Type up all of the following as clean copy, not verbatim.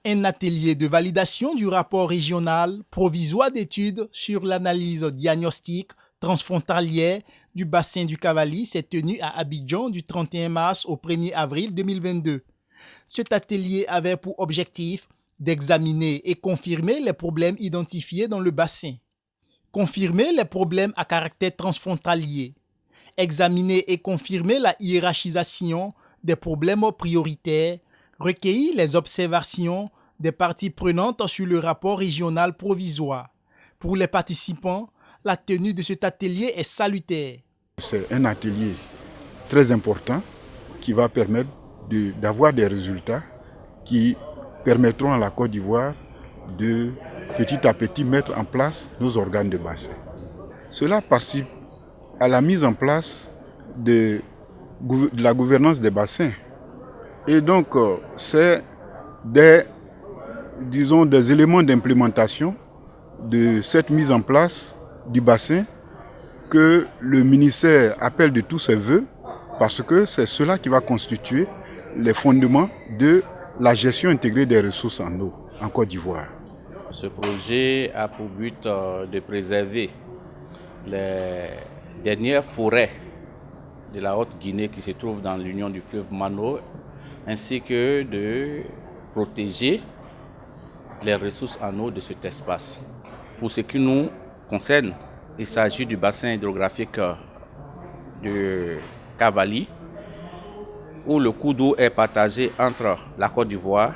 Un atelier de validation du rapport régional provisoire d'études sur l'analyse diagnostique transfrontalière du bassin du Cavally s'est tenu à Abidjan du 31 mars au 1er avril 2022. Cet atelier avait pour objectif d'examiner et confirmer les problèmes identifiés dans le bassin, confirmer les problèmes à caractère transfrontalier, examiner et confirmer la hiérarchisation des problèmes prioritaires, recueillir les observations des parties prenantes sur le rapport régional provisoire. Pour les participants, la tenue de cet atelier est salutaire. C'est un atelier très important qui va permettre d'avoir des résultats qui permettront à la Côte d'Ivoire de petit à petit mettre en place nos organes de bassin. Cela participe à la mise en place de la gouvernance des bassins. Et donc, c'est des éléments d'implémentation de cette mise en place du bassin que le ministère appelle de tous ses voeux, parce que c'est cela qui va constituer les fondements de la gestion intégrée des ressources en eau en Côte d'Ivoire. Ce projet a pour but de préserver les dernières forêts de la Haute-Guinée qui se trouvent dans l'union du fleuve Mano, ainsi que de protéger les ressources en eau de cet espace. Pour ce qui nous concerne, il s'agit du bassin hydrographique de Cavally, où le cours d'eau est partagé entre la Côte d'Ivoire,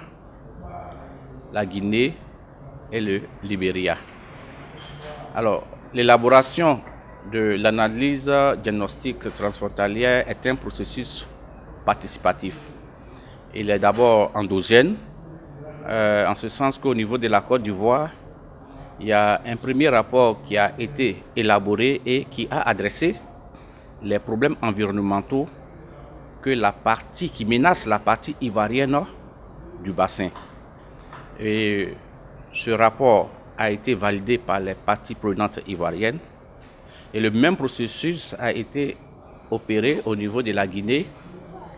la Guinée et le Libéria. Alors, l'élaboration de l'analyse diagnostique transfrontalière est un processus participatif. Il est d'abord endogène, en ce sens qu'au niveau de la Côte d'Ivoire, il y a un premier rapport qui a été élaboré et qui a adressé les problèmes environnementaux qui menacent la partie ivoirienne du bassin. Et ce rapport a été validé par les parties prenantes ivoiriennes. Et le même processus a été opéré au niveau de la Guinée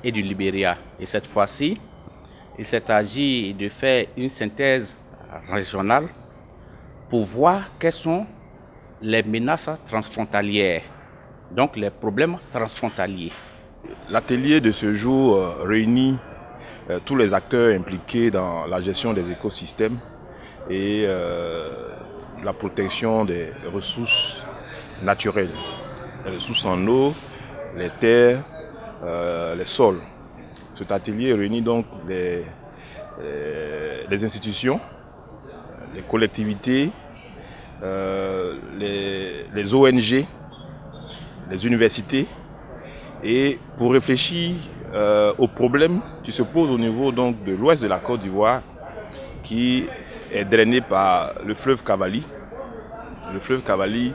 et du Libéria. Et cette fois-ci, il s'est agi de faire une synthèse régionale pour voir quelles sont les menaces transfrontalières, donc les problèmes transfrontaliers. L'atelier de ce jour réunit tous les acteurs impliqués dans la gestion des écosystèmes et la protection des ressources naturelles, les ressources en eau, les terres, les sols. Cet atelier réunit donc les institutions, les collectivités, les ONG, les universités, et pour réfléchir aux problèmes qui se posent au niveau donc, de l'ouest de la Côte d'Ivoire, qui est drainé par le fleuve Cavally. Le fleuve Cavally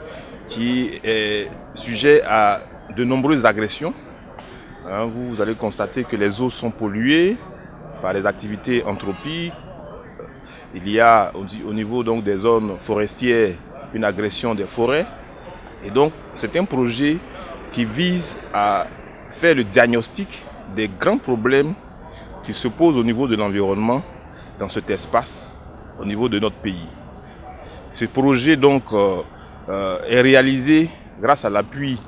qui est sujet à de nombreuses agressions. Vous allez constater que les eaux sont polluées par les activités anthropiques. Il y a au niveau donc, des zones forestières une agression des forêts. Et donc c'est un projet qui vise à faire le diagnostic des grands problèmes qui se posent au niveau de l'environnement dans cet espace, au niveau de notre pays. Ce projet donc est réalisé grâce à l'appui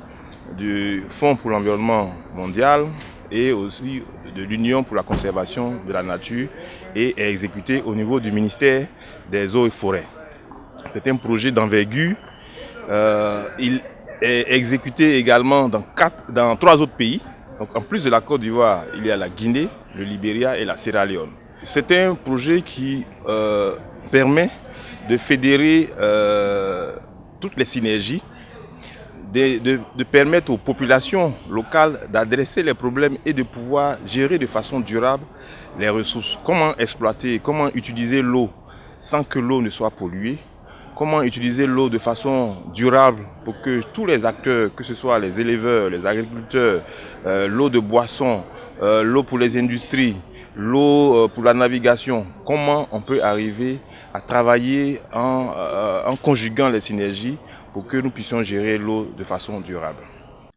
du Fonds pour l'environnement mondial et aussi de l'Union pour la conservation de la nature et est exécuté au niveau du ministère des eaux et forêts. C'est un projet d'envergure. Il est exécuté également dans 3 autres pays. Donc, en plus de la Côte d'Ivoire, il y a la Guinée, le Libéria et la Sierra Leone. C'est un projet qui permet de fédérer toutes les synergies, de permettre aux populations locales d'adresser les problèmes et de pouvoir gérer de façon durable les ressources. Comment exploiter, comment utiliser l'eau sans que l'eau ne soit polluée. Comment utiliser l'eau de façon durable pour que tous les acteurs, que ce soit les éleveurs, les agriculteurs, l'eau de boisson, l'eau pour les industries, l'eau pour la navigation, comment on peut arriver à travailler en conjuguant les synergies pour que nous puissions gérer l'eau de façon durable.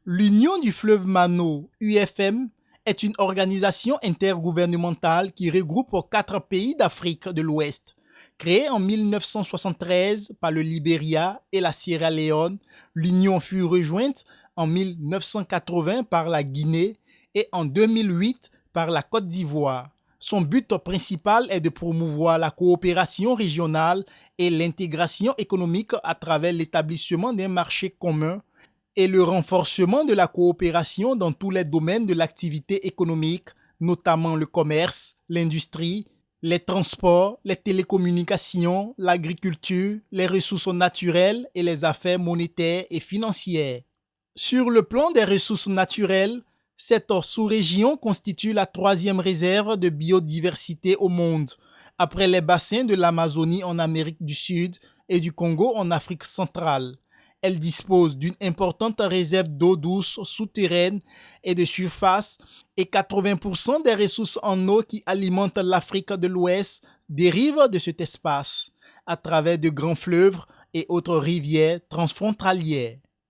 L'Union du fleuve Mano, UFM, est une organisation intergouvernementale qui regroupe 4 pays d'Afrique de l'Ouest. Créée en 1973 par le Libéria et la Sierra Leone, l'Union fut rejointe en 1980 par la Guinée et en 2008 par la Côte d'Ivoire. Son but principal est de promouvoir la coopération régionale et l'intégration économique à travers l'établissement d'un marché commun et le renforcement de la coopération dans tous les domaines de l'activité économique, notamment le commerce, l'industrie, les transports, les télécommunications, l'agriculture, les ressources naturelles et les affaires monétaires et financières. Sur le plan des ressources naturelles, cette sous-région constitue la 3e réserve de biodiversité au monde, après les bassins de l'Amazonie en Amérique du Sud et du Congo en Afrique centrale. Elle dispose d'une importante réserve d'eau douce souterraine et de surface et 80% des ressources en eau qui alimentent l'Afrique de l'Ouest dérivent de cet espace, à travers de grands fleuves et autres rivières transfrontalières.